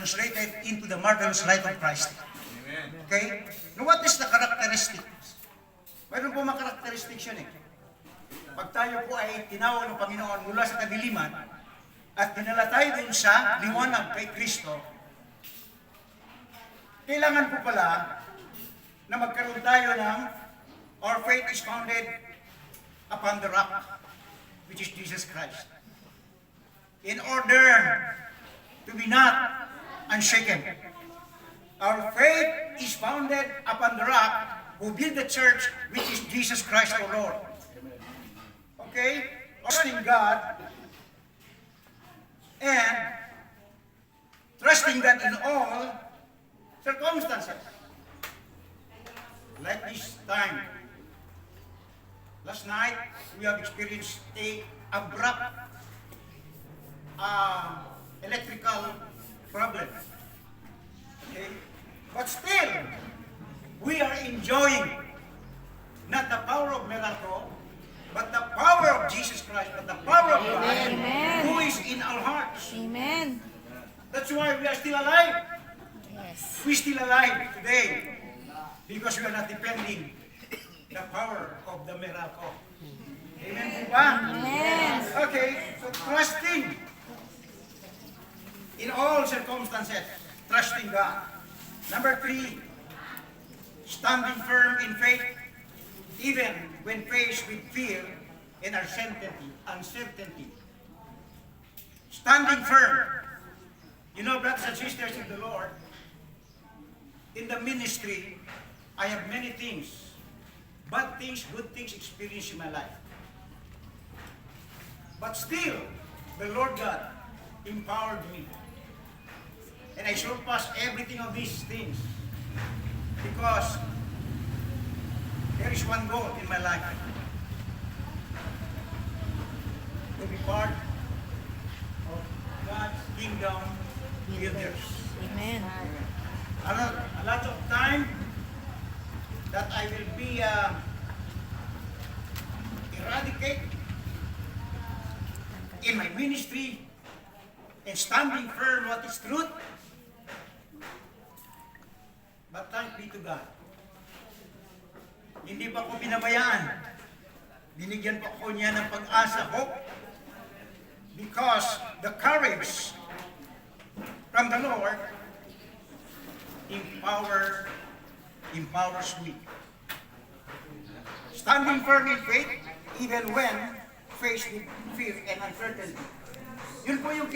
translated into the marvelous light of Christ. Okay? Now what is the characteristics? Mayroon po mga characteristics yan eh. Pag tayo po ay tinawag ng Panginoon mula sa kadiliman at dinala tayo dun sa liwanag kay Kristo, kailangan po pala na magkaroon tayo ng our faith is founded upon the rock, which is Jesus Christ. In order to be not unshaken. Our faith is founded upon the rock who built the church, which is Jesus Christ our Lord. Okay? Trusting God and trusting God in all circumstances. Like this time. Last night, we have experienced a abrupt electrical problem. Okay? But still, we are enjoying not the power of miracle, but the power of Jesus Christ, but the power of God, Amen. who is in our hearts. Amen. That's why we are still alive. Yes. We're still alive today because we are not depending the power of the miracle. Amen po ba? Amen. Okay, so trusting in all circumstances, trusting God. Number 3, standing firm in faith, even when faced with fear and uncertainty. Standing firm. You know, brothers and sisters in the Lord, in the ministry, I have many things, bad things, good things experienced in my life. But still, the Lord God empowered me. And I surpassed everything of these things because there is one goal in my life: to be part of God's kingdom builders. Amen. A lot of time that I will be eradicate in my ministry and standing firm what is truth. But thanks be to God. Hindi pa ko binabayaan. Binigyan pa ko niya ng pag-asa, hope, because the courage from the Lord empowers me. Standing firm in faith, even when faced with fear and uncertainty. Yun po yung